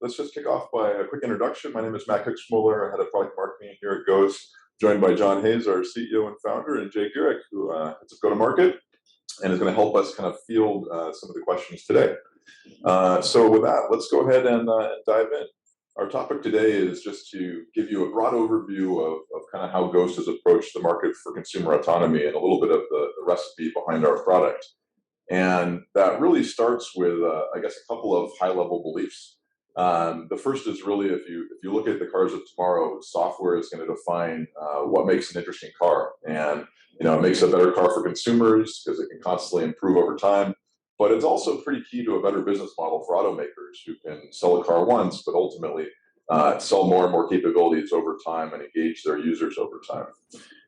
let's just kick off by a quick introduction. My name is Matt Kixmoeller, head of product marketing here at Ghost, joined by John Hayes, our CEO and founder, and Jay Gurek, who heads up go-to-market, and is going to help us kind of field some of the questions today. So with that, let's go ahead and dive in. Our topic today is just to give you a broad overview of kind of how Ghost has approached the market for consumer autonomy and a little bit of the recipe behind our product. And that really starts with, I guess, a couple of high-level beliefs. The first is really, if you look at the cars of tomorrow, software is going to define what makes an interesting car. And it makes a better car for consumers because it can constantly improve over time. But it's also pretty key to a better business model for automakers who can sell a car once, but ultimately sell more and more capabilities over time and engage their users over time.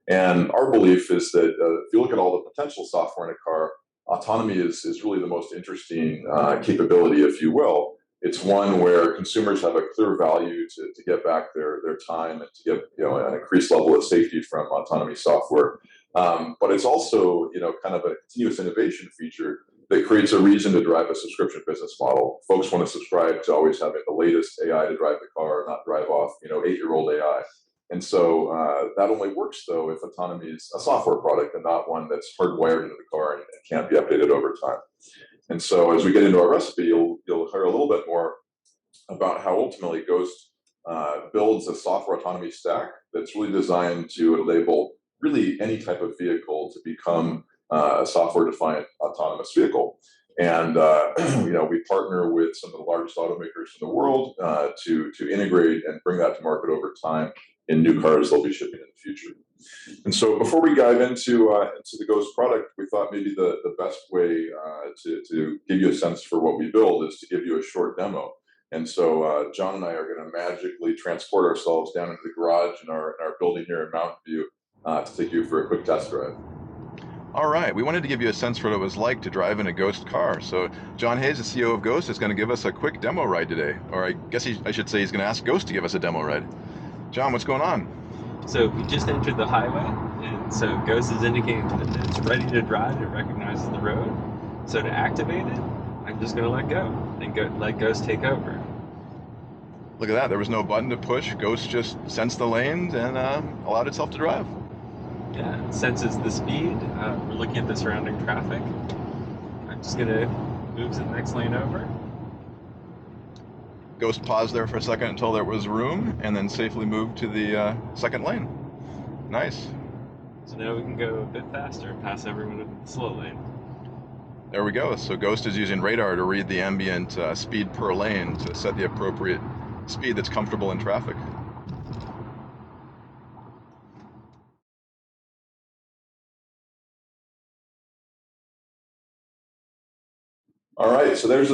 And our belief is that if you look at all the potential software in a car, autonomy is really the most interesting capability, if you will. It's one where consumers have a clear value to get back their time and to get an increased level of safety from autonomy software. But it's also kind of a continuous innovation feature that creates a reason to drive a subscription business model. Folks want to subscribe to always having the latest AI to drive the car, not drive off 8-year-old AI. And so that only works, though, if autonomy is a software product and not one that's hardwired into the car and can't be updated over time. And so as we get into our recipe, you'll hear a little bit more about how ultimately Ghost builds a software autonomy stack that's really designed to enable really any type of vehicle to become a software-defined autonomous vehicle. And we partner with some of the largest automakers in the world to integrate and bring that to market over time in new cars they'll be shipping in the future. And so before we dive into the Ghost product, we thought maybe the best way to give you a sense for what we build is to give you a short demo. And so John and I are going to magically transport ourselves down into the garage in our building here in Mountain View to take you for a quick test drive. All right, we wanted to give you a sense for what it was like to drive in a Ghost car. So John Hayes, the CEO of Ghost, is going to give us a quick demo ride today. Or I guess I should say he's going to ask Ghost to give us a demo ride. John, what's going on? So we just entered the highway, and so Ghost is indicating that it's ready to drive. It recognizes the road. So to activate it, I'm just going to let go and let Ghost take over. Look at that. There was no button to push. Ghost just sensed the lanes and allowed itself to drive. Yeah, it senses the speed. We're looking at the surrounding traffic. I'm just going to move to the next lane over. Ghost paused there for a second until there was room, and then safely moved to the second lane. Nice. So now we can go a bit faster and pass everyone in the slow lane. There we go. So Ghost is using radar to read the ambient speed per lane to set the appropriate speed that's comfortable in traffic. All right, so there's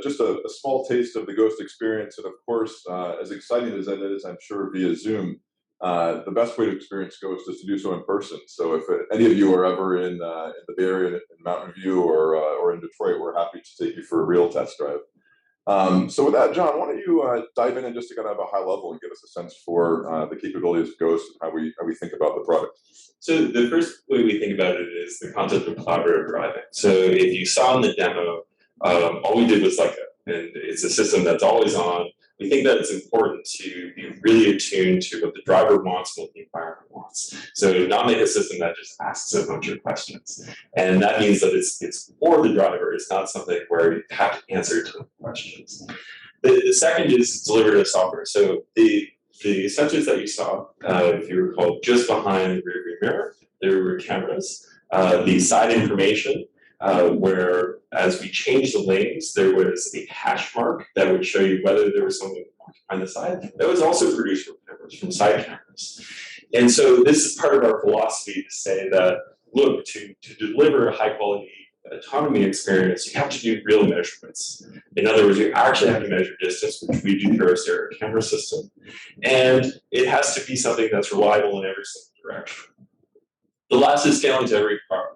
just a small taste of the Ghost experience, and of course, as exciting as that is, I'm sure via Zoom, the best way to experience Ghost is to do so in person. So if any of you are ever in the Bay Area, in Mountain View, or in Detroit, we're happy to take you for a real test drive. So with that, John, why don't you dive in and just to kind of have a high level and give us a sense for the capabilities of Ghost and how we think about the product. So the first way we think about it is the concept of collaborative driving. So if you saw in the demo, all we did was and it's a system that's always on. We think that it's important to be really attuned to what the driver wants and what the environment wants. So not make a system that just asks a bunch of questions. And that means that it's for the driver. It's not something where you have to answer to questions. The second is delivered as software. So the sensors that you saw, if you recall, just behind the rear view mirror, there were cameras. The side information, where as we changed the lanes, there was a hash mark that would show you whether there was someone on the side. That was also produced from cameras, from side cameras. And so this is part of our philosophy to say that, look, to deliver a high-quality autonomy experience, you have to do real measurements. In other words, you actually have to measure distance, which we do through our stereo camera system. And it has to be something that's reliable in every single direction. The last is scaling to every car.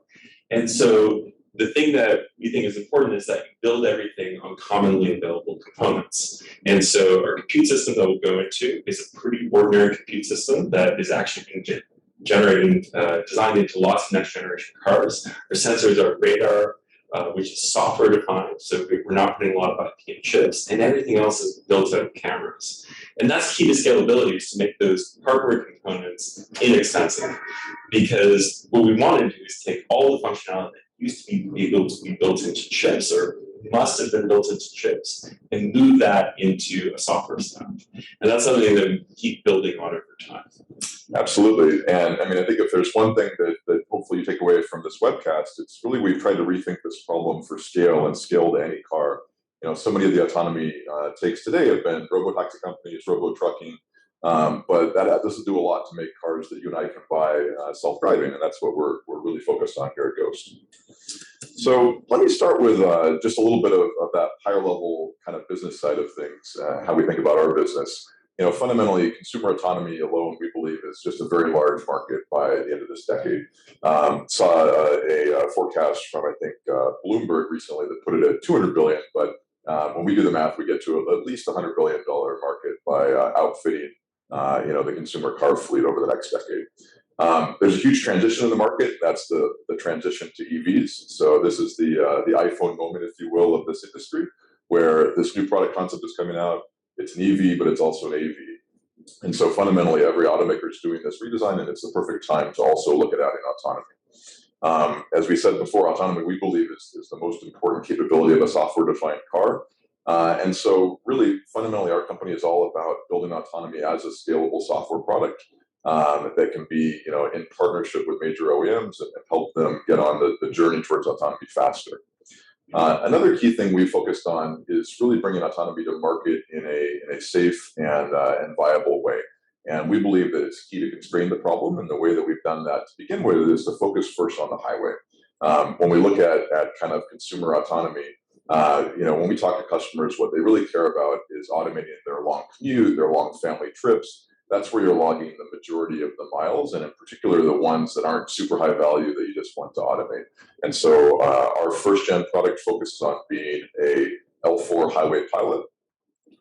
And so the thing that we think is important is that you build everything on commonly available components. And so our compute system that we'll go into is a pretty ordinary compute system that is actually being designed into lots of next generation cars. Our sensors are radar, which is software defined. So we're not putting a lot of IP in chips, and everything else is built out of cameras. And that's key to scalability, is to make those hardware components inexpensive. Because what we want to do is take all the functionality that used to be able to be built into chips, or must have been built into chips, and move that into a software stack. And that's something that we keep building on over time. Absolutely. And I mean, I think if there's one thing that hopefully you take away from this webcast, it's really we've tried to rethink this problem for scale and scale to any car. You know, so many of the autonomy takes today have been robo-taxi companies, robo-trucking, but that doesn't do a lot to make cars that you and I can buy self-driving, and that's what we're really focused on here at Ghost. So let me start with just a little bit of that higher level kind of business side of things, how we think about our business. You know, fundamentally, consumer autonomy alone, we believe, is just a very large market by the end of this decade. Saw a forecast from, I think, Bloomberg recently that put it at 200 billion, but when we do the math, we get to at least $100 billion market by outfitting, you know, the consumer car fleet over the next decade. There's a huge transition in the market. That's the transition to EVs. So this is the iPhone moment, if you will, of this industry, where this new product concept is coming out. It's an EV, but it's also an AV. And so fundamentally, every automaker is doing this redesign, and it's the perfect time to also look at adding autonomy. As we said before, autonomy, we believe, is the most important capability of a software-defined car. And so really, fundamentally, our company is all about building autonomy as a scalable software product that can be, you know, in partnership with major OEMs and help them get on the journey towards autonomy faster. Another key thing we focused on is really bringing autonomy to market in a safe and viable way. And we believe that it's key to constrain the problem, and the way that we've done that to begin with is to focus first on the highway. When we look at kind of consumer autonomy, you know, when we talk to customers, what they really care about is automating their long commute, their long family trips. That's where you're logging the majority of the miles, and in particular, the ones that aren't super high value that you just want to automate. And so our first gen product focuses on being a L4 highway pilot,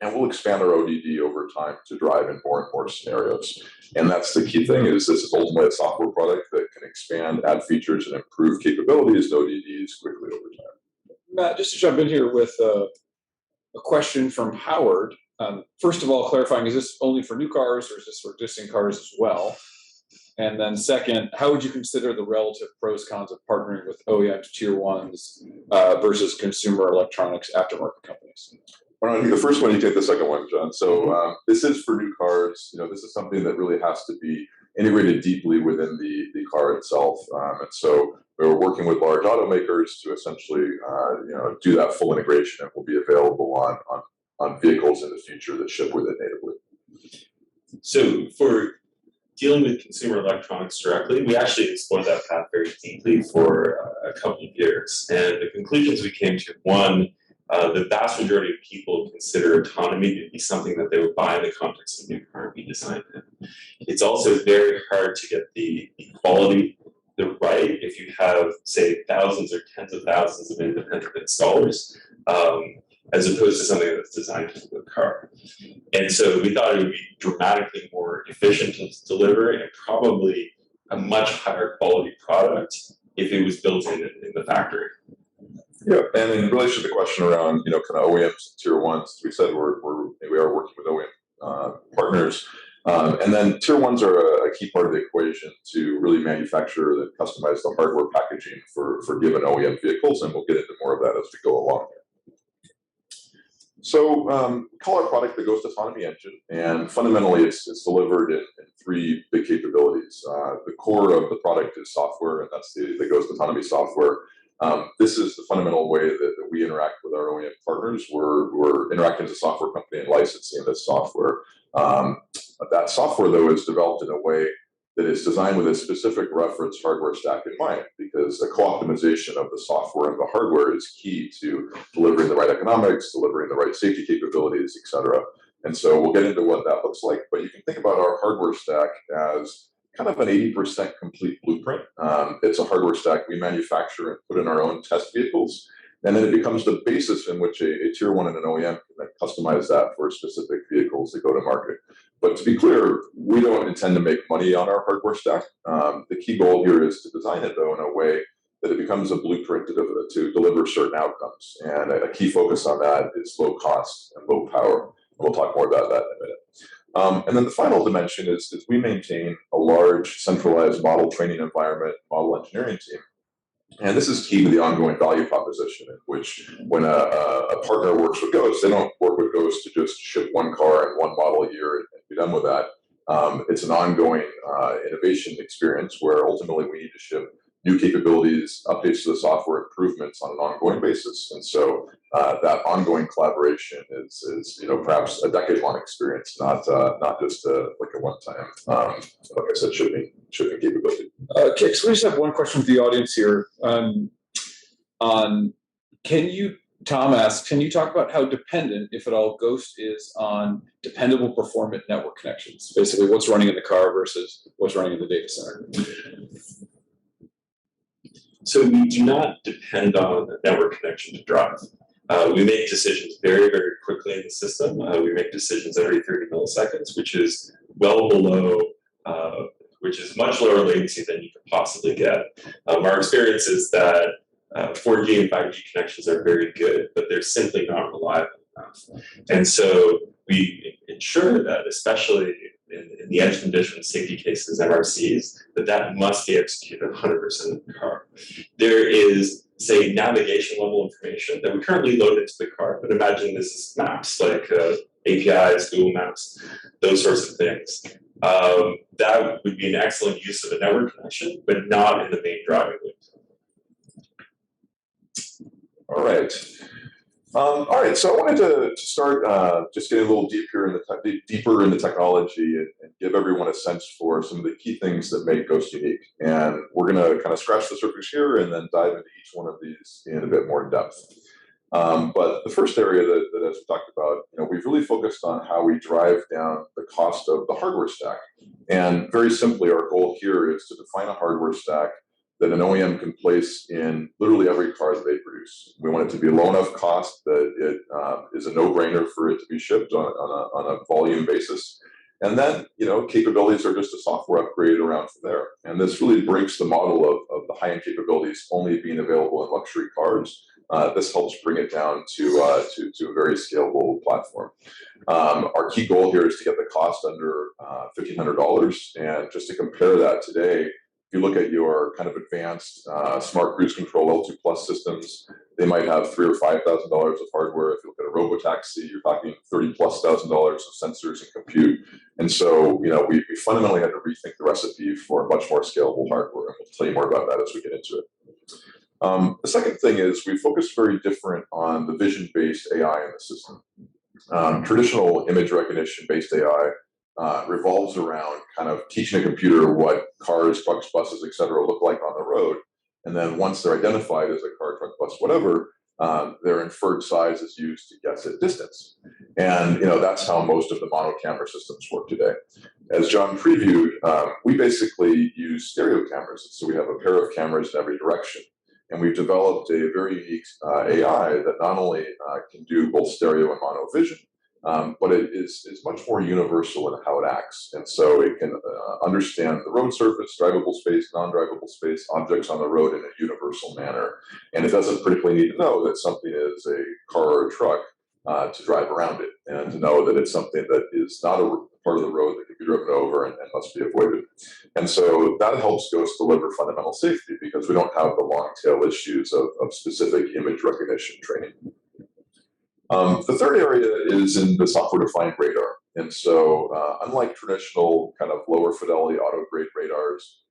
and we'll expand our ODD over time to drive in more and more scenarios. And that's the key thing, is this is ultimately a software product that can expand, add features, and improve capabilities to ODDs quickly over time. Matt, just to jump in here with a question from Howard. First of all, clarifying, is this only for new cars, or is this for existing cars as well? And then second, how would you consider the relative pros cons of partnering with OEMs, tier ones, versus consumer electronics aftermarket companies? Why don't I take the first one, you take the second one, John. So this is for new cars. You know, this is something that really has to be integrated deeply within the car itself. And so we're working with large automakers to essentially, you know, do that full integration, and will be available on vehicles in the future that ship with it natively. So for dealing with consumer electronics directly, we actually explored that path very deeply for a couple of years. And the conclusions we came to, one, the vast majority of people consider autonomy to be something that they would buy in the context of a new car and be designed in. It's also very hard to get the quality right if you have, say, thousands or tens of thousands of independent installers, as opposed to something that's designed for the car. And so we thought it would be dramatically more efficient to deliver, and probably a much higher quality product if it was built in the factory. Yeah, and in relation to the question around, you know, kind of OEMs and tier ones, we said we are working with OEM partners, and then tier ones are a key part of the equation to really manufacture and customize the hardware packaging for given OEM vehicles, and we'll get into more of that as we go along. So call our product the Ghost Autonomy Engine, and fundamentally it's delivered in three big capabilities. The core of the product is software, and that's the Ghost Autonomy software. This is the fundamental way that we interact with our OEM partners. We're interacting as a software company and licensing this software. That software, though, is developed in a way that is designed with a specific reference hardware stack in mind, because the co-optimization of the software and the hardware is key to delivering the right economics, delivering the right safety capabilities, et cetera. And so we'll get into what that looks like, but you can think about our hardware stack as kind of an 80% complete blueprint. It's a hardware stack we manufacture and put in our own test vehicles, and then it becomes the basis in which a tier one and an OEM can then customize that for specific vehicles that go to market. But to be clear, we don't intend to make money on our hardware stack. The key goal here is to design it, though, in a way that it becomes a blueprint to deliver certain outcomes. And a key focus on that is low cost and low power. We'll talk more about that in a minute. And then the final dimension is we maintain a large centralized model training environment, model engineering team. And this is key to the ongoing value proposition, in which when a partner works with Ghost, they don't work with Ghost to just ship one car and one model a year and be done with that. It's an ongoing innovation experience where ultimately we need to ship new capabilities, updates to the software, improvements on an ongoing basis. And so that ongoing collaboration is perhaps a decade-long experience, not just like a one-time, like I said, shipping capability. Kix, we just have one question from the audience here. Tom asks, can you talk about how dependent, if at all, Ghost is on dependable, performant network connections? Basically, what's running in the car versus what's running in the data center. So we do not depend on a network connection to drive. We make decisions very, very quickly in the system. We make decisions every 30 milliseconds, which is well below, which is much lower latency than you could possibly get. Our experience is that 4G and 5G connections are very good, but they're simply not reliable enough. And so we ensure that, especially in the edge condition safety cases, MRCs, that must be executed 100% in the car. There is, say, navigation level information that we currently load into the car, but imagine this is maps like APIs, Google Maps, those sorts of things. That would be an excellent use of a network connection, but not in the main driving loop. All right. All right, so I wanted to start just getting a little deeper in the technology and give everyone a sense for some of the key things that make Ghost unique. And we're going to kind of scratch the surface here and then dive into each one of these in a bit more depth. But the first area that as we talked about, we've really focused on how we drive down the cost of the hardware stack. And very simply, our goal here is to define a hardware stack that an OEM can place in literally every car that they produce. We want it to be low enough cost that it is a no-brainer for it to be shipped on a volume basis. And then, capabilities are just a software upgrade around from there. And this really breaks the model of the high-end capabilities only being available in luxury cars. This helps bring it down to a very scalable platform. Our key goal here is to get the cost under $1,500. And just to compare that today, if you look at your kind of advanced smart cruise control L2 Plus systems, they might have $3,000 or $5,000 of hardware. If you look at a robotaxi, you're talking $30,000+ of sensors and compute. And so, we fundamentally had to rethink the recipe for much more scalable hardware, and we'll tell you more about that as we get into it. The second thing is we focus very different on the vision-based AI in the system. Traditional image recognition-based AI revolves around kind of teaching a computer what cars, trucks, buses, et cetera, look like on the road. And then once they're identified as a car, truck, bus, whatever, their inferred size is used to guess at distance. And that's how most of the mono camera systems work today. As John previewed, we basically use stereo cameras. So we have a pair of cameras in every direction. And we've developed a very unique AI that not only can do both stereo and mono vision, but it is much more universal in how it acts. And so it can understand the road surface, drivable space, non-drivable space, objects on the road in a universal manner. And it doesn't particularly need to know that something is a car or a truck to drive around it, and to know that it's something that is not a part of the road that can be driven over and must be avoided. And so that helps Ghost deliver fundamental safety because we don't have the long tail issues of specific image recognition training. The third area is in the software-defined radar. And so unlike traditional kind of lower fidelity auto-grade radars,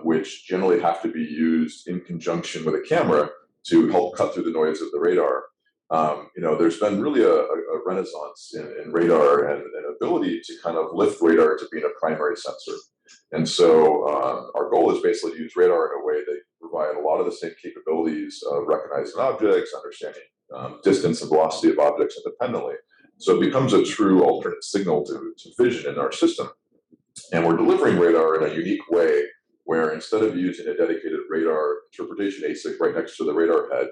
which generally have to be used in conjunction with a camera to help cut through the noise of the radar, there's been really a renaissance in radar and an ability to kind of lift radar to being a primary sensor. And so our goal is basically to use radar in a way that provide a lot of the same capabilities of recognizing objects, understanding distance and velocity of objects independently. So it becomes a true alternate signal to vision in our system. And we're delivering radar in a unique way where instead of using a dedicated radar interpretation ASIC right next to the radar head,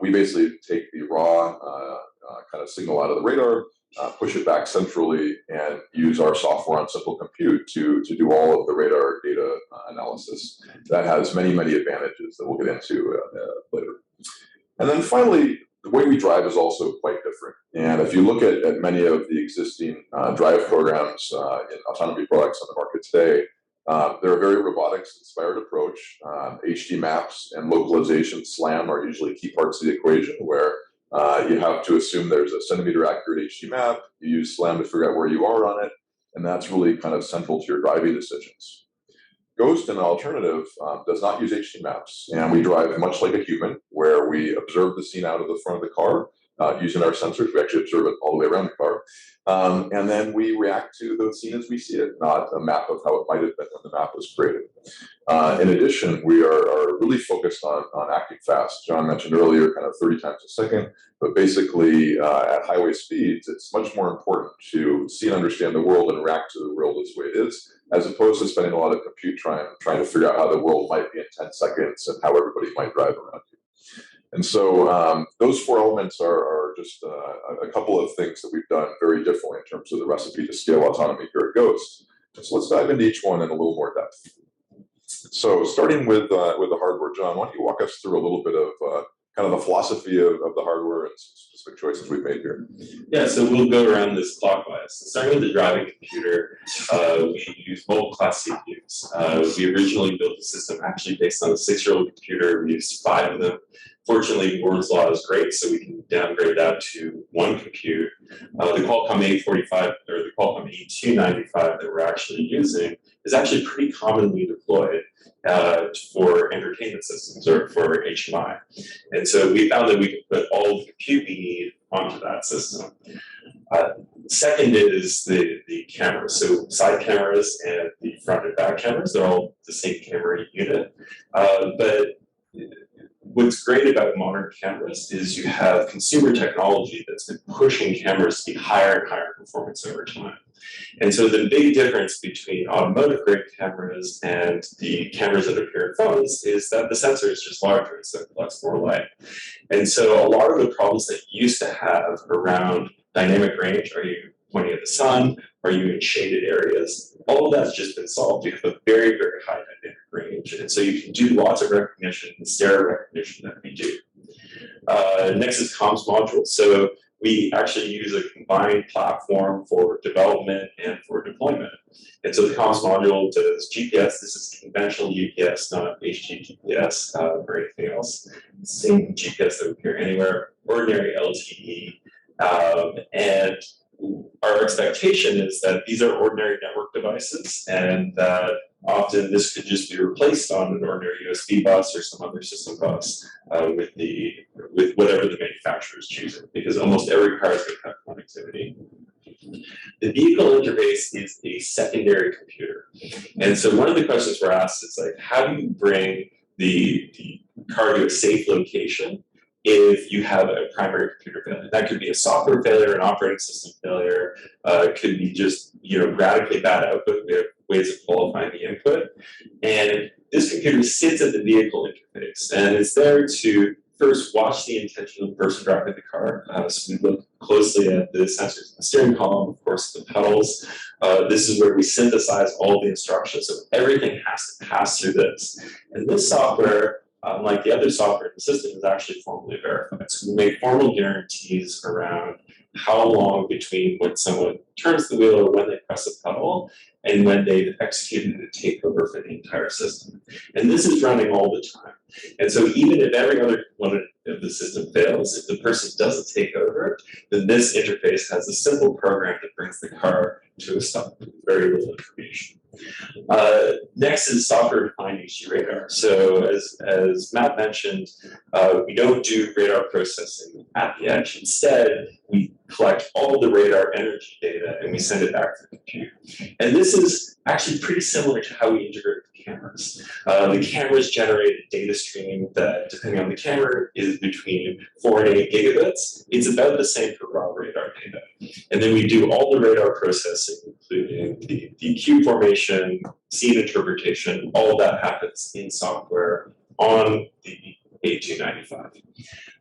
we basically take the raw kind of signal out of the radar, push it back centrally, and use our software on simple compute to do all of the radar data analysis. That has many, many advantages that we'll get into later. And then finally, the way we drive is also quite different. And if you look at many of the existing drive programs in autonomy products on the market today, they're a very robotics-inspired approach. HD maps and localization SLAM are usually key parts of the equation, where you have to assume there's a centimeter accurate HD map. You use SLAM to figure out where you are on it, and that's really kind of central to your driving decisions. Ghost, an alternative, does not use HD maps, and we drive much like a human, where we observe the scene out of the front of the car using our sensors. We actually observe it all the way around the car, and then we react to the scene as we see it, not a map of how it might have been when the map was created. In addition, we are really focused on acting fast. John mentioned earlier, kind of 30 times a second, but basically at highway speeds, it's much more important to see and understand the world and react to the world as the way it is, as opposed to spending a lot of compute trying to figure out how the world might be in 10 seconds and how everybody might drive around you. And so those four elements are just a couple of things that we've done very differently in terms of the recipe to scale autonomy here at Ghost. So let's dive into each one in a little more depth. So starting with the hardware, John, why don't you walk us through a little bit of kind of the philosophy of the hardware and some specific choices we've made here? Yeah, so we'll go around this clockwise. So starting with the driving computer, we use multiple class CPUs. We originally built the system actually based on a 6-year-old computer. We used 5 of them. Fortunately, Moore's law is great, so we can downgrade that to 1 compute. The Qualcomm A45 or the Qualcomm A295 that we're actually using is actually pretty commonly deployed for entertainment systems or for HMI. And so we found that we could put all the compute we need onto that system. Second is the cameras. So side cameras and the front and back cameras, they're all the same camera unit. But what's great about modern cameras is you have consumer technology that's been pushing cameras to be higher and higher performance over time. And so the big difference between automotive grade cameras and the cameras that appear in phones is that the sensor is just larger, so it collects more light. And so a lot of the problems that you used to have around dynamic range, are you pointing at the sun, are you in shaded areas, all of that's just been solved. You have a very, very high dynamic range. And so you can do lots of recognition and stereo recognition that we do. Next is comms module. So we actually use a combined platform for development and for deployment. And so the comms module does GPS. This is conventional UPS, not HTTPS or anything else. Same GPS that would appear anywhere, ordinary LTE. And our expectation is that these are ordinary network devices, and that often this could just be replaced on an ordinary USB bus or some other system bus with whatever the manufacturer is choosing, because almost every car is going to have connectivity. The vehicle interface is a secondary computer. And so one of the questions we're asked is like, how do you bring the car to a safe location if you have a primary computer failure? That could be a software failure, an operating system failure, could be just radically bad output. We have ways of qualifying the input. And this computer sits at the vehicle interface, and it's there to first watch the intention of the person driving the car. So we look closely at the sensors in the steering column, of course, the pedals. This is where we synthesize all the instructions. So everything has to pass through this. And this software, unlike the other software in the system, is actually formally verified. So we make formal guarantees around how long between when someone turns the wheel or when they press a pedal and when they've executed a takeover for the entire system. And this is running all the time. And so even if every other one of the system fails, if the person doesn't take over, then this interface has a simple program that brings the car to a stop with very little information. Next is software-defined HD radar. So as Matt mentioned, we don't do radar processing at the edge. Instead, we collect all the radar energy data and we send it back to the compute. And this is actually pretty similar to how we integrate with cameras. The cameras generate a data stream that, depending on the camera, is between 4 and 8 gigabits. It's about the same for raw radar data. And then we do all the radar processing, including the cue formation, scene interpretation. All of that happens in software on the A295.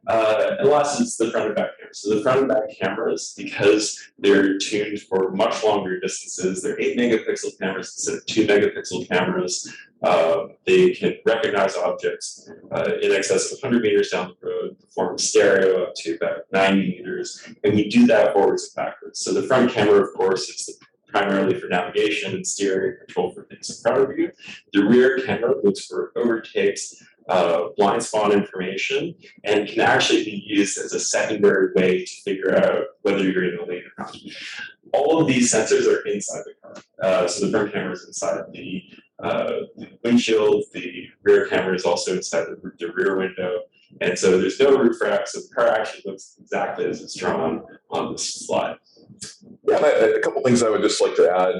And last is the front and back cameras. So the front and back cameras, because they're tuned for much longer distances, they're 8 megapixel cameras instead of 2 megapixel cameras. They can recognize objects in excess of 100 meters down the road, perform stereo up to about 90 meters, and we do that forwards and backwards. So the front camera, of course, is primarily for navigation and steering control for things in front of you. The rear camera looks for overtakes, blind spot information, and can actually be used as a secondary way to figure out whether you're in a lane or not. All of these sensors are inside the car. So the front camera is inside the windshield, the rear camera is also inside the rear window, and so there's no roof rack, so the car actually looks exactly as it's drawn on this slide. Yeah, a couple things I would just like to add.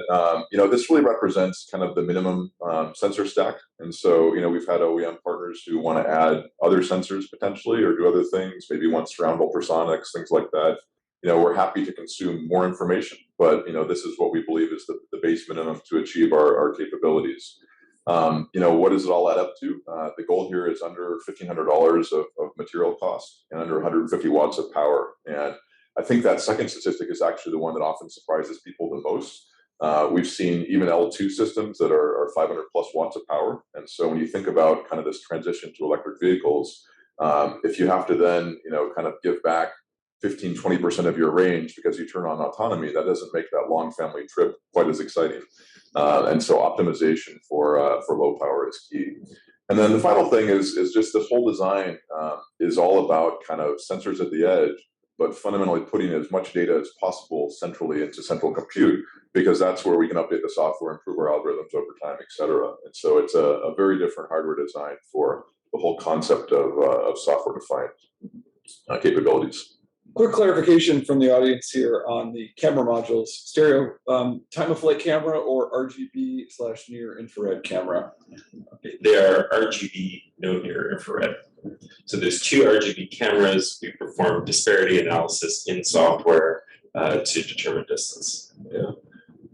This really represents kind of the minimum sensor stack. And so, we've had OEM partners who want to add other sensors potentially or do other things, maybe want surround ultrasonics, things like that. We're happy to consume more information, but, this is what we believe is the base minimum to achieve our capabilities. What does it all add up to? The goal here is under $1,500 of material cost and under 150 watts of power. And I think that second statistic is actually the one that often surprises people the most. We've seen even L2 systems that are 500 plus watts of power. And so when you think about kind of this transition to electric vehicles, if you have to then, kind of give back 15, 20% of your range because you turn on autonomy, that doesn't make that long family trip quite as exciting. And so optimization for low power is key. And then the final thing is just this whole design is all about kind of sensors at the edge, but fundamentally putting as much data as possible centrally into central compute, because that's where we can update the software, improve our algorithms over time, et cetera. And so it's a very different hardware design for the whole concept of software-defined capabilities. Quick clarification from the audience here on the camera modules. Stereo, time of flight camera or RGB/near infrared camera? Okay, they are RGB, no near infrared. So there's 2 RGB cameras. We perform disparity analysis in software to determine distance. Yeah,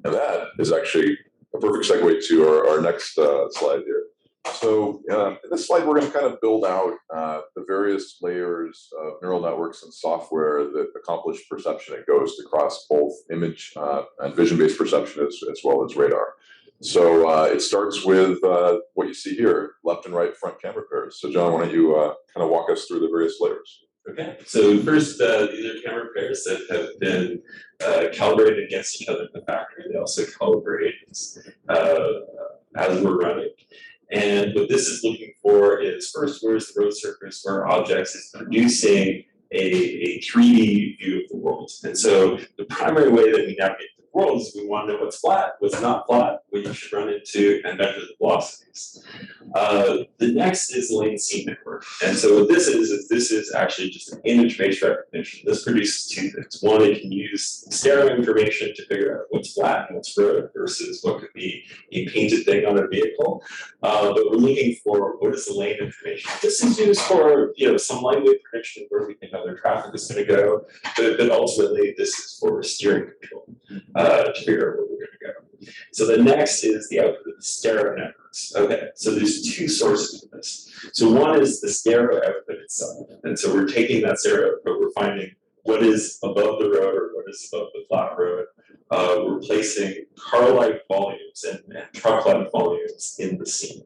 and that is actually a perfect segue to our next slide here. So in this slide, we're going to kind of build out the various layers of neural networks and software that accomplish perception at Ghost across both image and vision-based perception as well as radar. So it starts with what you see here, left and right front camera pairs. So John, why don't you kind of walk us through the various layers? Okay, so first, these are camera pairs that have been calibrated against each other in the factory. They also calibrate as we're running. And what this is looking for is first, where's the road surface, where objects is producing a 3D view of the world. And so the primary way that we navigate the world is we want to know what's flat, what's not flat, what you should run into, and measure the velocities. The next is lane scene network. And so what this is actually just an image-based recognition. This produces 2 things. One, it can use stereo information to figure out what's flat and what's road versus what could be a painted thing on a vehicle. But we're looking for what is the lane information. This is used for some lightweight prediction of where we think other traffic is going to go, but ultimately this is for steering control to figure out where we're going to go. So the next is the output of the stereo networks. Okay, so there's 2 sources of this. So one is the stereo output itself. And so we're taking that stereo output, we're finding what is above the road or what is above the flat road. We're placing car-like volumes and truck-like volumes in the scene.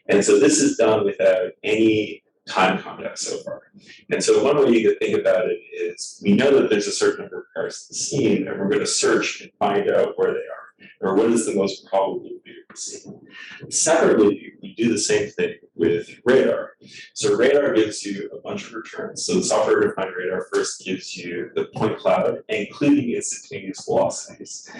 And so this is done without any time context so far. And so one way you could think about it is we know that there's a certain number of cars in the scene, and we're going to search and find out where they are, or what is the most probable view of the scene. Separately, we do the same thing with radar. So radar gives you a bunch of returns. So the software-defined radar first gives you the point cloud, including instantaneous velocities.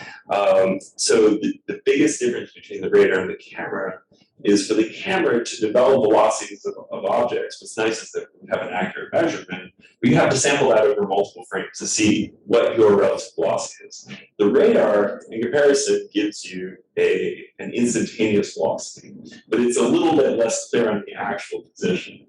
So the biggest difference between the radar and the camera is for the camera to develop velocities of objects. What's nice is that we have an accurate measurement, but you have to sample that over multiple frames to see what your relative velocity is. The radar, in comparison, gives you an instantaneous velocity, but it's a little bit less clear on the actual position.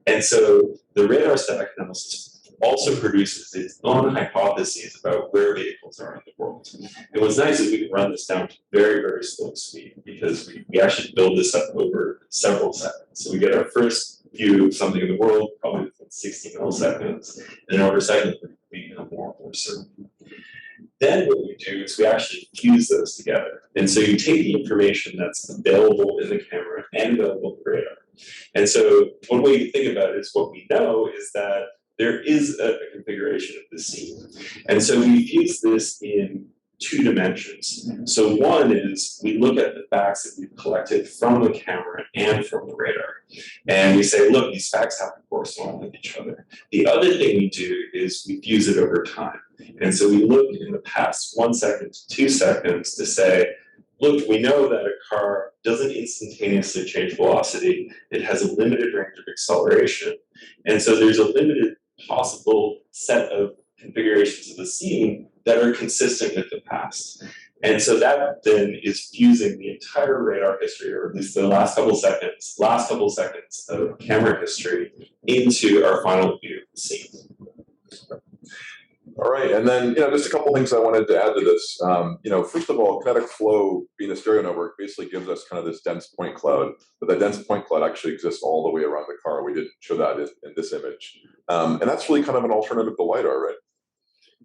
And so the radar static analysis also produces its own hypotheses about where vehicles are in the world. And what's nice is we can run this down to very, very slow speed because we actually build this up over several seconds. So we get our first view of something in the world, probably within 60 milliseconds, and over seconds we become more and more certain. Then what we do is we actually fuse those together. And so you take the information that's available in the camera and available in the radar. And so one way to think about it is what we know is that there is a configuration of the scene. And so we fuse this in 2 dimensions. So one is we look at the facts that we've collected from the camera and from the radar. And we say, look, these facts have to correspond with each other. The other thing we do is we fuse it over time. And so we look in the past 1 second to 2 seconds to say, look, we know that a car doesn't instantaneously change velocity. It has a limited range of acceleration. And so there's a limited possible set of configurations of the scene that are consistent with the past. And so that then is fusing the entire radar history, or at least the last couple seconds of camera history into our final view of the scene. All right, and then just a couple things I wanted to add to this. First of all, KineticFlow being a stereo network basically gives us kind of this dense point cloud, but that dense point cloud actually exists all the way around the car. We didn't show that in this image, and that's really kind of an alternative to LiDAR, right?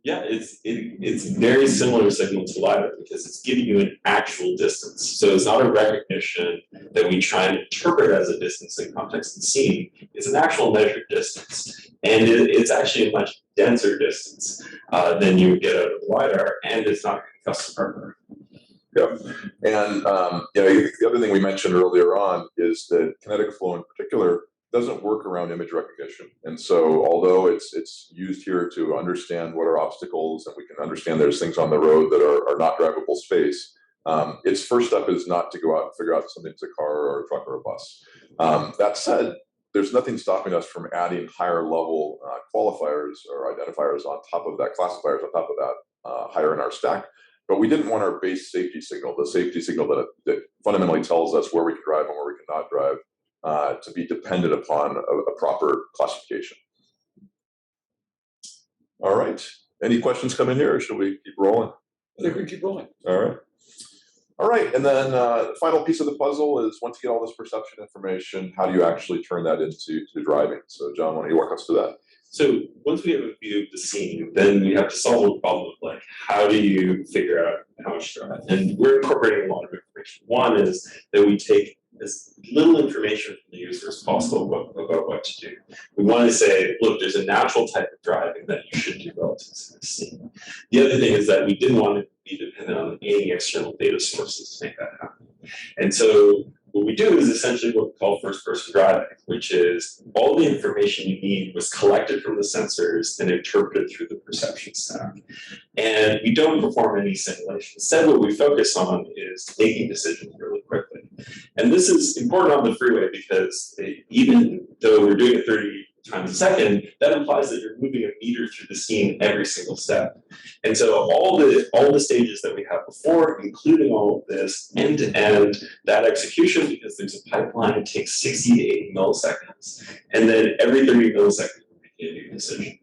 Yeah, it's very similar signal to LiDAR because it's giving you an actual distance. So it's not a recognition that we try and interpret as a distance in context of the scene. It's an actual measured distance. And it's actually a much denser distance than you would get out of LiDAR, and it's not custom hardware. Yeah, and the other thing we mentioned earlier on is that KineticFlow in particular doesn't work around image recognition. And so although it's used here to understand what are obstacles, and we can understand there's things on the road that are not drivable space, its first step is not to go out and figure out something's a car or a truck or a bus. That said, there's nothing stopping us from adding higher level qualifiers or identifiers on top of that, classifiers on top of that, higher in our stack. But we didn't want our base safety signal, the safety signal that fundamentally tells us where we can drive and where we cannot drive, to be dependent upon a proper classification. All right. Any questions come in here, or should we keep rolling? I think we keep rolling. All right. All right, and then the final piece of the puzzle is once you get all this perception information, how do you actually turn that into driving? So John, why don't you walk us through that? So once we have a view of the scene, then we have to solve the problem of like, how do you figure out how much to drive? And we're incorporating a lot of information. One is that we take as little information from the user as possible about what to do. We want to say, look, there's a natural type of driving that you should do relative to the scene. The other thing is that we didn't want to be dependent on any external data sources to make that happen. And so what we do is essentially what we call first-person driving, which is all the information you need was collected from the sensors and interpreted through the perception stack. And we don't perform any simulation. Instead, what we focus on is making decisions really quickly. And this is important on the freeway because even though we're doing it 30 times a second, that implies that you're moving a meter through the scene every single step. And so all the stages that we have before, including all of this end-to-end, that execution, because there's a pipeline, it takes 60 to 80 milliseconds. And then every 30 milliseconds, we're making a new decision.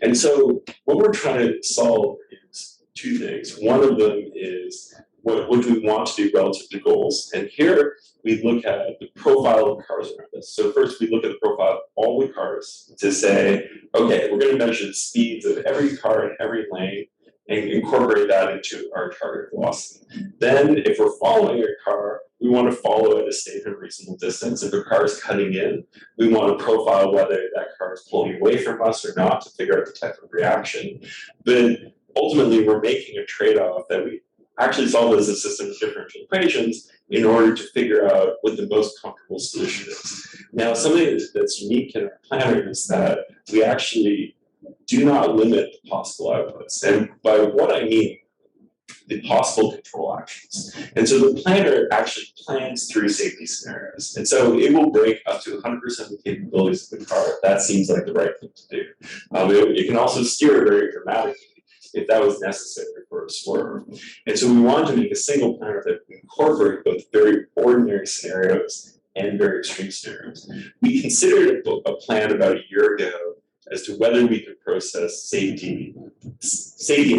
And so what we're trying to solve is 2 things. One of them is what do we want to do relative to goals? And here we look at the profile of cars around us. So first we look at the profile of all the cars to say, okay, we're going to measure the speeds of every car in every lane and incorporate that into our target velocity. Then if we're following a car, we want to follow at a safe and reasonable distance. If a car is cutting in, we want to profile whether that car is pulling away from us or not to figure out the type of reaction. But ultimately, we're making a trade-off that we actually solve as a system of differential equations in order to figure out what the most comfortable solution is. Now, something that's unique in our planner is that we actually do not limit the possible outputs. And by what I mean, the possible control actions. And so the planner actually plans through safety scenarios. And so it will break up to 100% of the capabilities of the car if that seems like the right thing to do. It can also steer very dramatically if that was necessary for a swerve. And so we wanted to make a single planner that would incorporate both very ordinary scenarios and very extreme scenarios. We considered a plan about a year ago as to whether we could process safety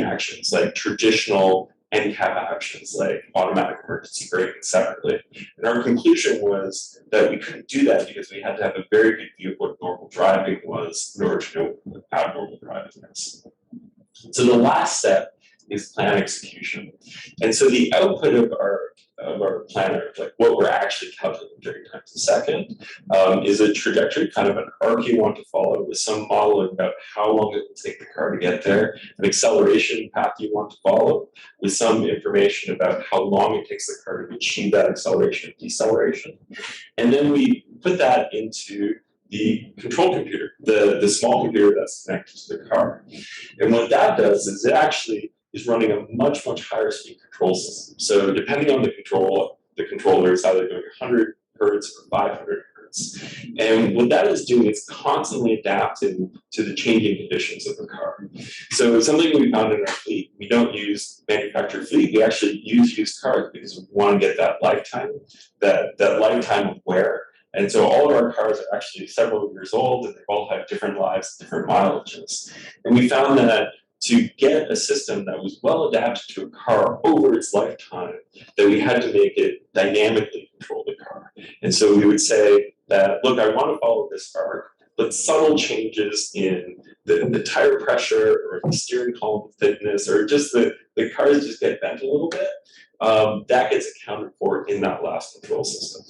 actions like traditional end-cap actions like automatic emergency braking separately. And our conclusion was that we couldn't do that because we had to have a very good view of what normal driving was in order to know abnormal driving is. So the last step is plan execution. And so the output of our planner, like what we're actually calculating during times a second, is a trajectory, kind of an arc you want to follow with some modeling about how long it will take the car to get there, an acceleration path you want to follow with some information about how long it takes the car to achieve that acceleration and deceleration. And then we put that into the control computer, the small computer that's connected to the car. And what that does is it actually is running a much, much higher speed control system. So depending on the controller is either doing 100 hertz or 500 hertz. And what that is doing is constantly adapting to the changing conditions of the car. So something we found in our fleet, we don't use manufactured fleet, we actually use used cars because we want to get that lifetime, that lifetime of wear. And so all of our cars are actually several years old and they all have different lives, different mileages. And we found that to get a system that was well adapted to a car over its lifetime, that we had to make it dynamically control the car. And so we would say that, look, I want to follow this arc, but subtle changes in the tire pressure or the steering column thickness or just the cars just get bent a little bit, that gets accounted for in that last control system.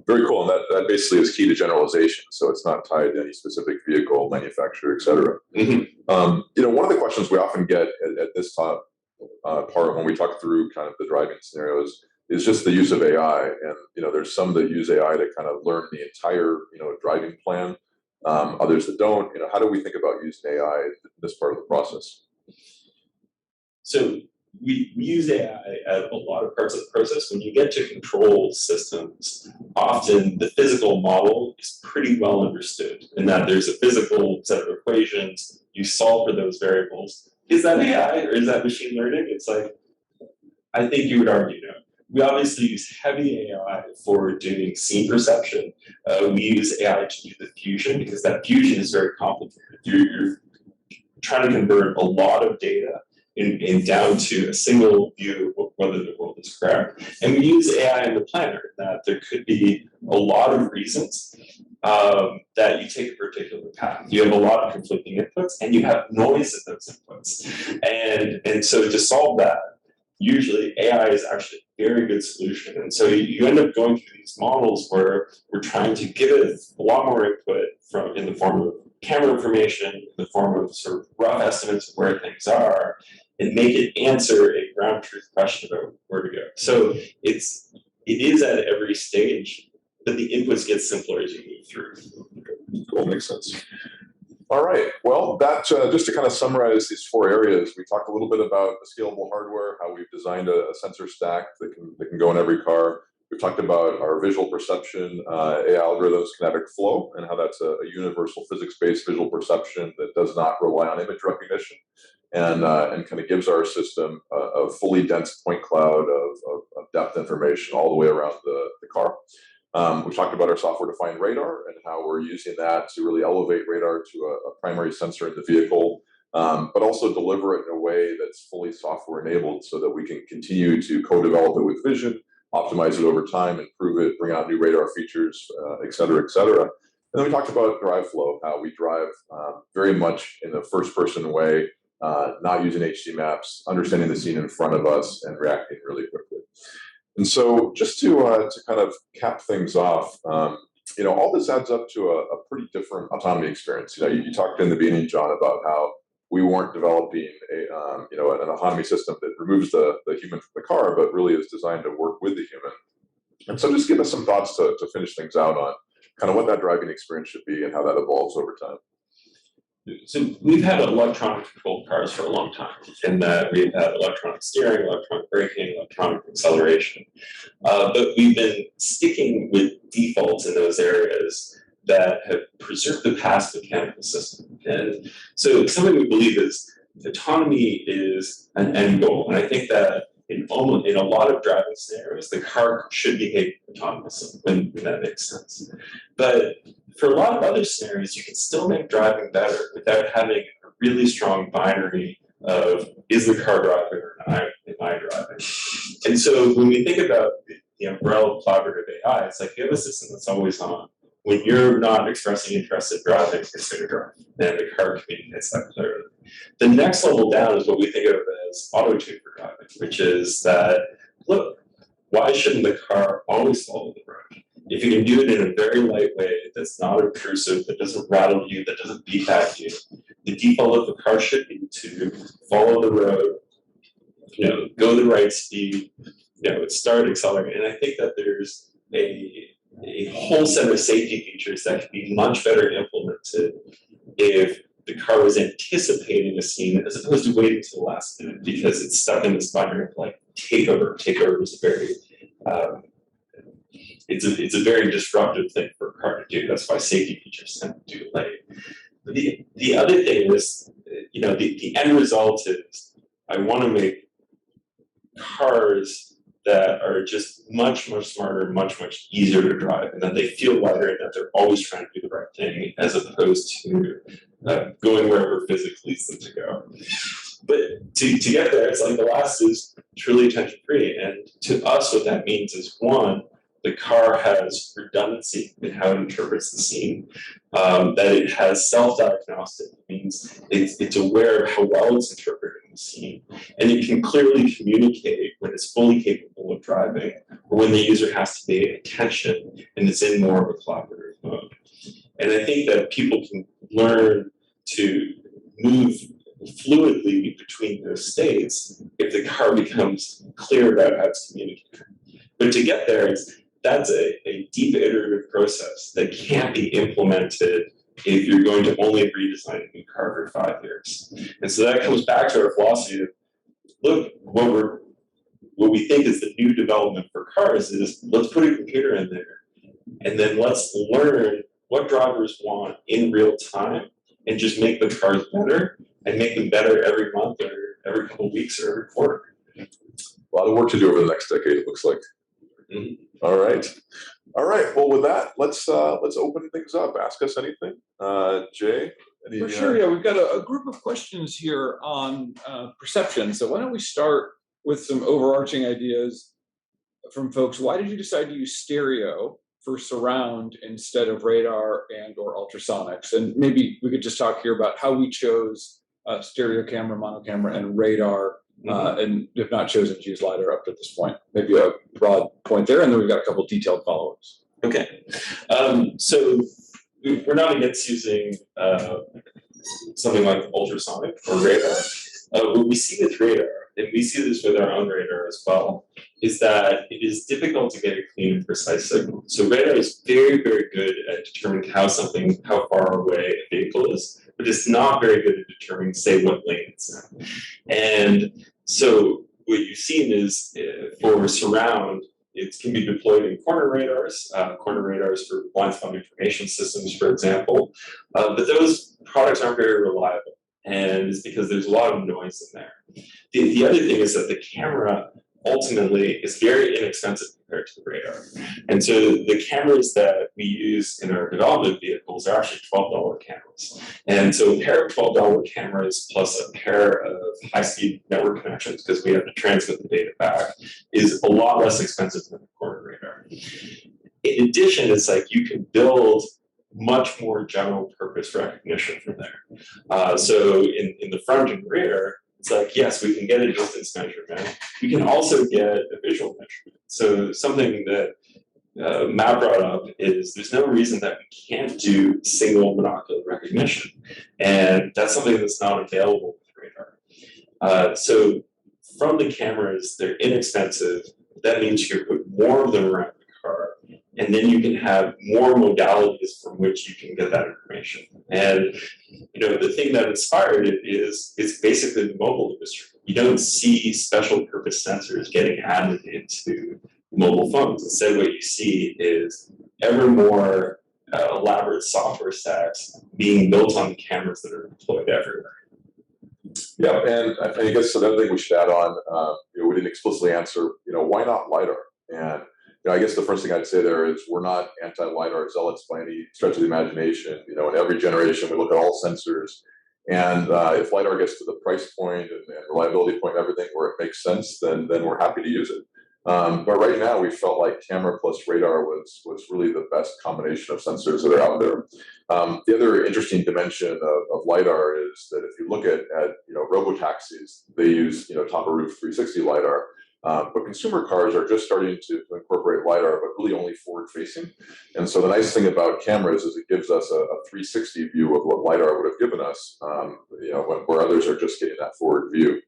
Very cool, and that basically is key to generalization. So it's not tied to any specific vehicle, manufacturer, et cetera. One of the questions we often get at this part when we talk through kind of the driving scenarios is just the use of AI. And there's some that use AI to kind of learn the entire driving plan. Others that don't. How do we think about using AI in this part of the process? So we use AI at a lot of parts of the process. When you get to control systems, often the physical model is pretty well understood in that there's a physical set of equations, you solve for those variables. Is that AI or is that machine learning? It's like, I think you would argue no. We obviously use heavy AI for doing scene perception. We use AI to do the fusion because that fusion is very complicated. You're trying to convert a lot of data in down to a single view of whether the world is correct. And we use AI in the planner that there could be a lot of reasons that you take a particular path. You have a lot of conflicting inputs and you have noise in those inputs. And so to solve that, usually AI is actually a very good solution. And so you end up going through these models where we're trying to give it a lot more input in the form of camera information, in the form of sort of rough estimates of where things are, and make it answer a ground truth question about where to go. So it is at every stage, but the inputs get simpler as you move through. Cool, makes sense. All right. Well, that just to kind of summarize these four areas, we talked a little bit about the scalable hardware, how we've designed a sensor stack that can go in every car. We talked about our visual perception AI algorithms, KineticFlow, and how that's a universal physics-based visual perception that does not rely on image recognition, and kind of gives our system a fully dense point cloud of depth information all the way around the car. We talked about our software-defined radar and how we're using that to really elevate radar to a primary sensor in the vehicle, but also deliver it in a way that's fully software-enabled so that we can continue to co-develop it with vision, optimize it over time, improve it, bring out new radar features, et cetera, et cetera. And then we talked about drive flow, how we drive very much in the first-person way, not using HD maps, understanding the scene in front of us, and reacting really quickly. And so just to kind of cap things off, all this adds up to a pretty different autonomy experience. You talked in the beginning, John, about how we weren't developing an autonomy system that removes the human from the car, but really is designed to work with the human. And so just give us some thoughts to finish things out on kind of what that driving experience should be and how that evolves over time. So we've had electronic controlled cars for a long time, in that we've had electronic steering, electronic braking, electronic acceleration. But we've been sticking with defaults in those areas that have preserved the past mechanical system. And so something we believe is autonomy is an end goal. And I think that in a lot of driving scenarios, the car should behave autonomously when that makes sense. But for a lot of other scenarios, you can still make driving better without having a really strong binary of, is the car driving or am I driving? And so when we think about the umbrella of collaborative AI, it's like you have a system that's always on. When you're not expressing interest in driving, it's going to drive, and the car communicates that clearly. The next level down is what we think of as auto-tune for driving, which is that, look, why shouldn't the car always follow the road? If you can do it in a very light way that's not obtrusive, that doesn't rattle you, that doesn't beep at you, the default of the car should be to follow the road, go the right speed, start accelerating. And I think that there's a whole set of safety features that can be much better implemented if the car was anticipating a scene as opposed to waiting to the last minute because it's stuck in this binary of like takeover. Takeover is a very it's a very disruptive thing for a car to do. That's why safety features tend to do it late. The other thing is, the end result is I want to make cars that are just much, much smarter, much, much easier to drive, and that they feel lighter and that they're always trying to do the right thing as opposed to going wherever physics leads them to go. But to get there, it's like the last is truly attention free. And to us, what that means is one, the car has redundancy in how it interprets the scene, that it has self-diagnostic, means it's aware of how well it's interpreting the scene, and it can clearly communicate when it's fully capable of driving or when the user has to pay attention and it's in more of a collaborative mode. And I think that people can learn to move fluidly between those states if the car becomes clear about how it's communicating. But to get there, that's a deep iterative process that can't be implemented if you're going to only redesign a new car for 5 years. And so that comes back to our philosophy of, look, what we think is the new development for cars is let's put a computer in there and then let's learn what drivers want in real time and just make the cars better and make them better every month or every couple of weeks or every quarter. A lot of work to do over the next decade, it looks like. Mm-hmm. All right. Well, with that, let's open things up. Ask us anything, Jay. For sure. Yeah, we've got a group of questions here on perception. So why don't we start with some overarching ideas from folks? Why did you decide to use stereo for surround instead of radar and or ultrasonics? And maybe we could just talk here about how we chose stereo camera, mono camera, and radar. And if not chosen to use LiDAR up to this point. Maybe a broad point there, and then we've got a couple detailed follow-ups. Okay. So we're not against using something like ultrasonic or radar. What we see with radar, and we see this with our own radar as well, is that it is difficult to get a clean and precise signal. So radar is very, very good at determining how far away a vehicle is, but it's not very good at determining, say, what lane it's in. And so what you've seen is for surround, it can be deployed in corner radars for blind spot information systems, for example. But those products aren't very reliable, and it's because there's a lot of noise in there. The other thing is that the camera ultimately is very inexpensive compared to the radar. And so the cameras that we use in our development vehicles are actually $12 cameras. And so a pair of $12 cameras plus a pair of high-speed network connections, because we have to transmit the data back, is a lot less expensive than a corner radar. In addition, it's like you can build much more general purpose recognition from there. So in the front and rear, it's like, yes, we can get a distance measurement. We can also get a visual measurement. So something that Matt brought up is there's no reason that we can't do single monocular recognition. And that's something that's not available with radar. So from the cameras, they're inexpensive. That means you can put more of them around the car. And then you can have more modalities from which you can get that information. And the thing that inspired it is it's basically the mobile industry. You don't see special purpose sensors getting added into mobile phones. Instead, what you see is ever more elaborate software stacks being built on the cameras that are deployed everywhere. Yeah, and I guess another thing we should add on, we didn't explicitly answer, why not LiDAR? And I guess the first thing I'd say there is we're not anti-LiDAR zealots by any stretch of the imagination. In every generation, we look at all sensors And if LiDAR gets to the price point and reliability point and everything where it makes sense, then we're happy to use it. But right now, we felt like camera plus radar was really the best combination of sensors that are out there. The other interesting dimension of LiDAR is that if you look at robo-taxis, they use top of roof 360 LiDAR. But consumer cars are just starting to incorporate LiDAR, but really only forward facing. And so the nice thing about cameras is it gives us a 360 view of what LiDAR would have given us, where others are just getting that forward view.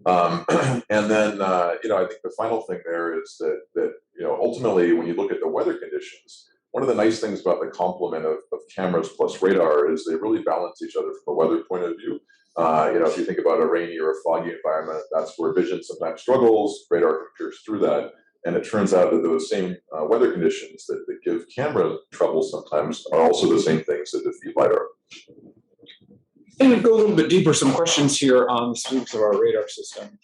And then, I think the final thing there is that ultimately, when you look at the weather conditions, one of the nice things about the complement of cameras plus radar is they really balance each other from a weather point of view. If you think about a rainy or a foggy environment, that's where vision sometimes struggles, radar can pierce through that. And it turns out that those same weather conditions that give camera trouble sometimes are also the same things that defeat LiDAR. And we go a little bit deeper, some questions here on the specs of our radar system.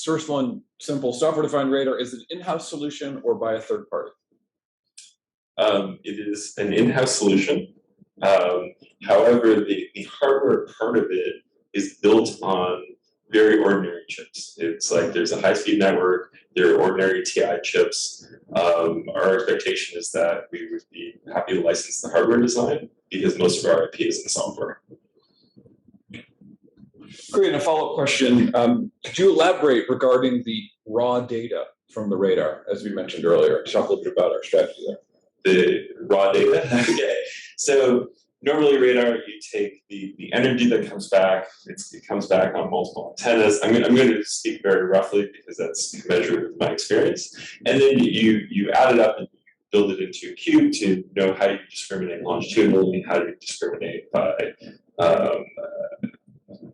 First one, simple, software-defined radar, is it an in-house solution or by a third party? It is an in-house solution. However, the hardware part of it is built on very ordinary chips. It's like there's a high-speed network, there are ordinary TI chips. Our expectation is that we would be happy to license the hardware design because most of our IP is in the software. Great, and a follow-up question. Could you elaborate regarding the raw data from the radar, as we mentioned earlier? Talk a little bit about our strategy there. The raw data? Okay. So normally radar, you take the energy that comes back, it comes back on multiple antennas. I'm going to speak very roughly because that's measured with my experience. And then you add it up and build it into a cube to know how you discriminate longitudinally, how you discriminate by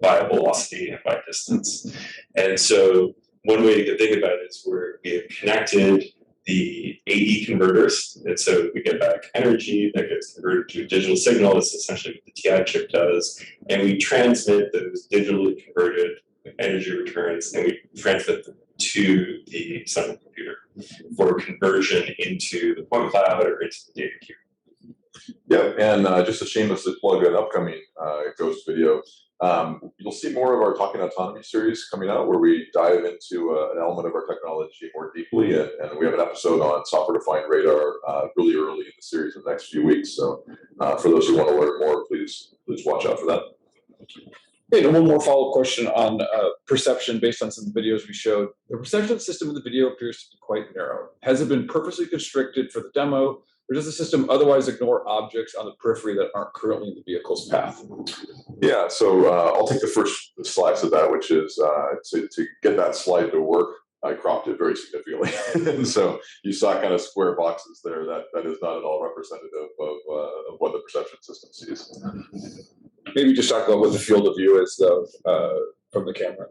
velocity and by distance. And so one way you can think about it is we have connected the AD converters, and so we get back energy that gets converted to a digital signal. That's essentially what the TI chip does, and we transmit those digitally converted energy returns, and we transmit them to the central computer for conversion into the point cloud or into the data cube. Yep, and just to shamelessly plug an upcoming Ghost video, you'll see more of our Talking Autonomy series coming out where we dive into an element of our technology more deeply, and we have an episode on software-defined radar really early in the series in the next few weeks. So for those who want to learn more, please watch out for that. Okay, and one more follow-up question on perception based on some of the videos we showed. The perception system in the video appears to be quite narrow. Has it been purposely constricted for the demo, or does the system otherwise ignore objects on the periphery that aren't currently in the vehicle's path? Yeah, so I'll take the first slice of that, which is to get that slide to work, I cropped it very significantly. And so you saw kind of square boxes there. That is not at all representative of what the perception system sees. Maybe just talk about what the field of view is, though, from the camera.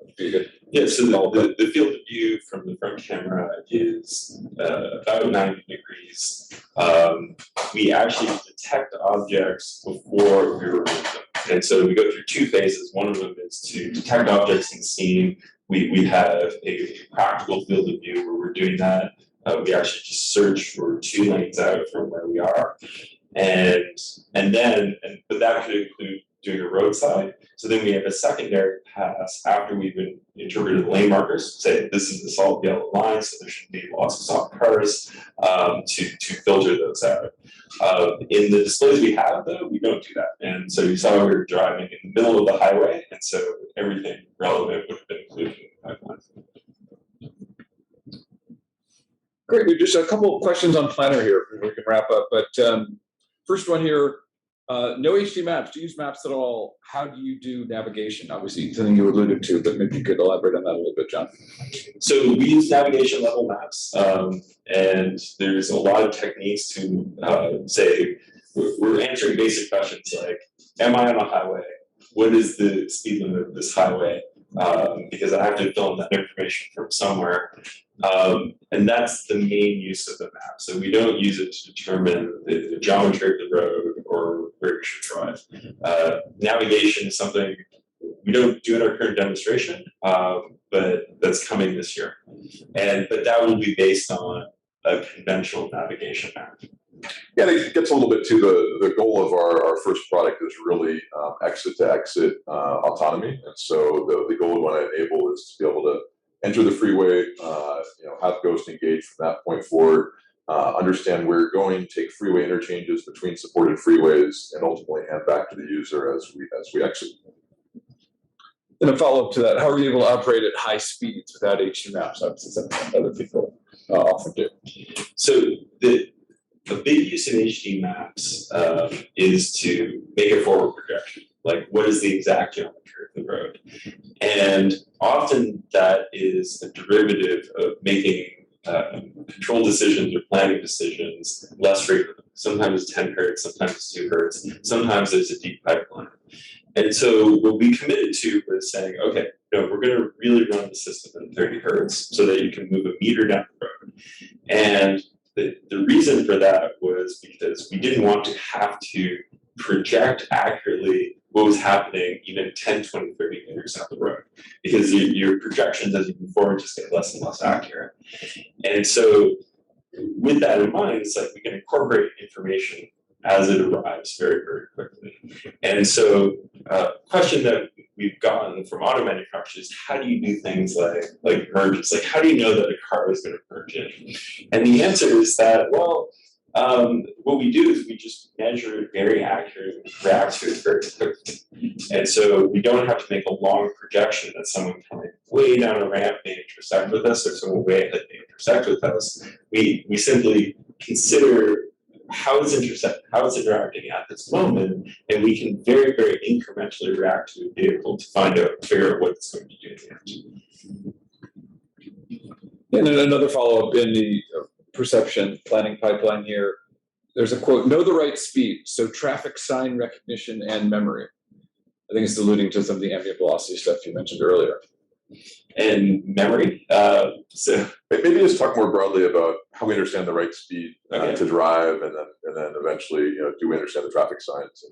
Yeah, so the field of view from the front camera is about 90 degrees. We actually detect objects before we remove them. And so we go through two phases. One of them is to detect objects in scene. We have a practical field of view where we're doing that. We actually just search for 2 lanes out from where we are. But that could include doing a roadside. So then we have a secondary pass after we've been interpreted the lane markers, say this is the solid yellow line, so there shouldn't be lots of soft cars, to filter those out. In the displays we have, though, we don't do that. And so you saw we were driving in the middle of the highway, and so everything relevant would have been included in the pipeline. Great. We just a couple of questions on Planner here before we can wrap up. But first one here. No HD maps. Do you use maps at all? How do you do navigation? Obviously, something you alluded to, but maybe you could elaborate on that a little bit, John. So we use navigation level maps, and there's a lot of techniques to say we're answering basic questions like, am I on a highway? What is the speed limit of this highway? Because I have to fill in that information from somewhere. And that's the main use of the map. So we don't use it to determine the geometry of the road or where we should drive. Navigation is something we don't do in our current demonstration, but that's coming this year. But that will be based on a conventional navigation map. Yeah, it gets a little bit to the goal of our first product is really exit to exit autonomy. And so the goal we want to enable is to be able to enter the freeway, have Ghost engage from that point forward, understand where you're going, take freeway interchanges between supported freeways, and ultimately hand back to the user as we exit. And a follow-up to that, how are you able to operate at high speeds without HD maps? Obviously, something other people often do. So the big use of HD maps is to make a forward projection. Like, what is the exact geometry of the road? And often that is a derivative of making control decisions or planning decisions less frequently. Sometimes it's 10 hertz, sometimes it's 2 hertz, sometimes there's a deep pipeline. And so what we committed to was saying, okay, no, we're going to really run the system at 30 hertz so that you can move a meter down the road. And the reason for that was because we didn't want to have to project accurately what was happening even 10, 20, 30 meters down the road, because your projections as you move forward just get less and less accurate. And so with that in mind, it's like we can incorporate information as it arrives very, very quickly. And so question that we've gotten from auto manufacturers is, how do you do things like merges? Like, how do you know that a car is going to merge in? And the answer is that, well, what we do is we just measure it very accurately, react to it very quickly. And so we don't have to make a long projection that someone coming way down a ramp may intersect with us or someone way ahead may intersect with us. We simply consider how it's interacting at this moment, and we can very, very incrementally react to the vehicle to figure out what it's going to do. And then another follow-up in the perception planning pipeline here. There's a quote, know the right speed, so traffic sign recognition and memory. I think it's alluding to some of the ambient velocity stuff you mentioned earlier. And memory. So maybe just talk more broadly about how we understand the right speed to drive, and then eventually, do we understand the traffic signs?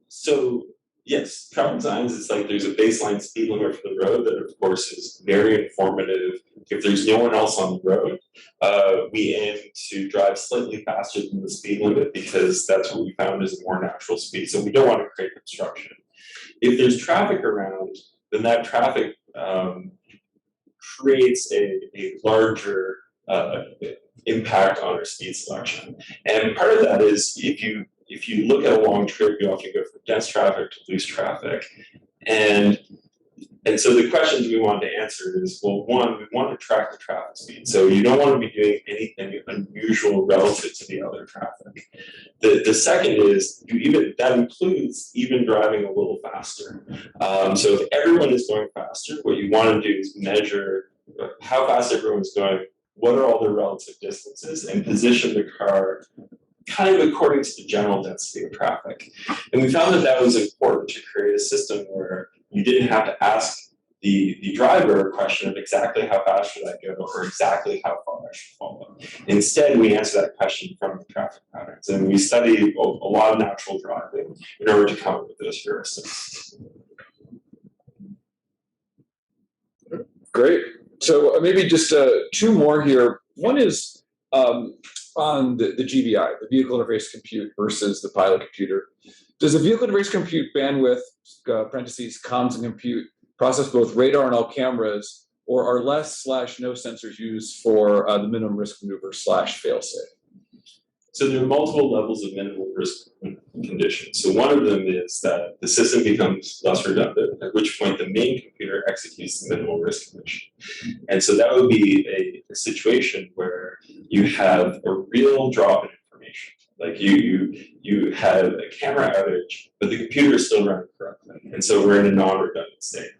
So yes, traffic signs. It's like there's a baseline speed limit for the road that, of course, is very informative. If there's no one else on the road, we aim to drive slightly faster than the speed limit because that's what we found is a more natural speed. So we don't want to create obstruction. If there's traffic around, then that traffic creates a larger impact on our speed selection. And part of that is if you look at a long trip, you often go from dense traffic to loose traffic. And so the questions we want to answer is, well, one, we want to track the traffic speed. So you don't want to be doing anything unusual relative to the other traffic. The second is that includes even driving a little faster. So if everyone is going faster, what you want to do is measure how fast everyone's going, what are all the relative distances, and position the car kind of according to the general density of traffic. And we found that was important to create a system where you didn't have to ask the driver a question of exactly how fast should I go or exactly how far I should follow. Instead, we answer that question from the traffic patterns. And we study a lot of natural driving in order to come up with those heuristics. Great. So maybe just two more here. One is on the GVI, the vehicle interface compute versus the pilot computer. Does the vehicle interface compute bandwidth, parentheses, comms and compute, process both radar and all cameras, or are less/no sensors used for the minimum risk maneuver / failsafe? So there are multiple levels of minimal risk conditions. So one of them is that the system becomes less redundant, at which point the main computer executes the minimal risk condition. And so that would be a situation where you have a real drop in information. Like you have a camera outage, but the computer is still running correctly. And so we're in a non-redundant state.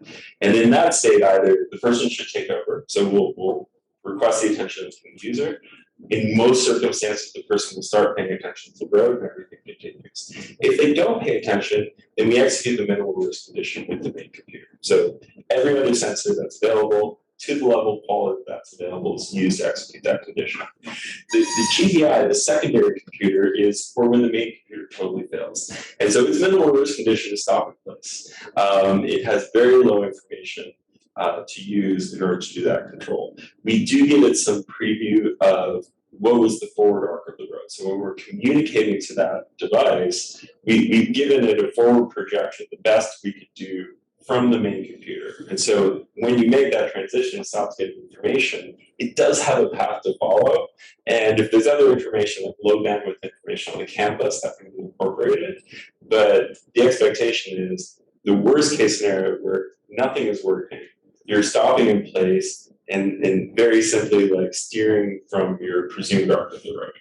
And in that state, either the person should take over. So we'll request the attention of the user. In most circumstances, the person will start paying attention to the road and everything continues. If they don't pay attention, then we execute the minimal risk condition with the main computer. So every other sensor that's available to the level of quality that's available is used to execute that condition. The GVI, the secondary computer, is for when the main computer totally fails. And so its minimal risk condition is stop in place. It has very low information to use in order to do that control. We do give it some preview of what was the forward arc of the road. So when we're communicating to that device, we've given it a forward projection, the best we could do from the main computer. And so when you make that transition, it stops getting information. It does have a path to follow. And if there's other information, like low bandwidth information on the campus, that can be incorporated. But the expectation is the worst case scenario where nothing is working, you're stopping in place and very simply like steering from your presumed arc of the road.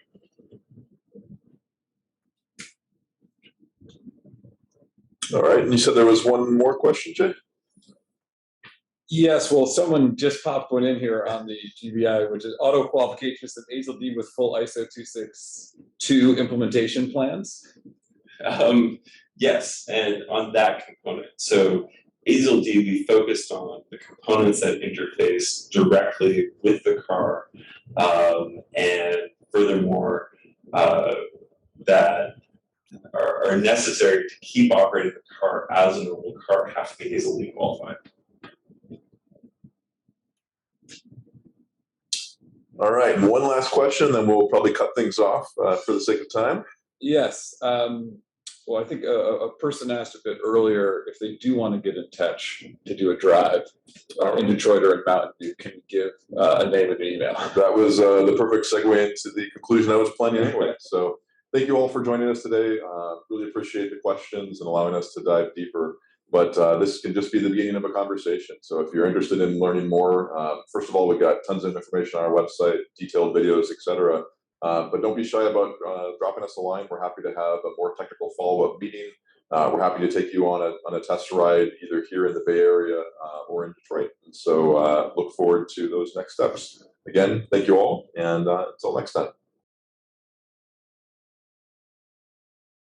All right, and you said there was one more question, Jay? Yes, well, someone just popped one in here on the GBI, which is auto qualification system AZL-D with full ISO 262 implementation plans. Yes, and on that component. So AZL-D, we focused on the components that interface directly with the car, and furthermore, that are necessary to keep operating the car as a normal car have to be AZL-D qualified. All right, and one last question, then we'll probably cut things off for the sake of time. Yes. Well, I think a person asked a bit earlier if they do want to get in touch to do a drive in Detroit or in Mountain View. Can you give a name and an email? That was the perfect segue into the conclusion I was planning anyway. So thank you all for joining us today. Really appreciate the questions and allowing us to dive deeper. But this can just be the beginning of a conversation. So if you're interested in learning more, first of all, we've got tons of information on our website, detailed videos, etc. But don't be shy about dropping us a line. We're happy to have a more technical follow-up meeting. We're happy to take you on a test ride either here in the Bay Area or in Detroit. And so look forward to those next steps. Again, thank you all, and until next time.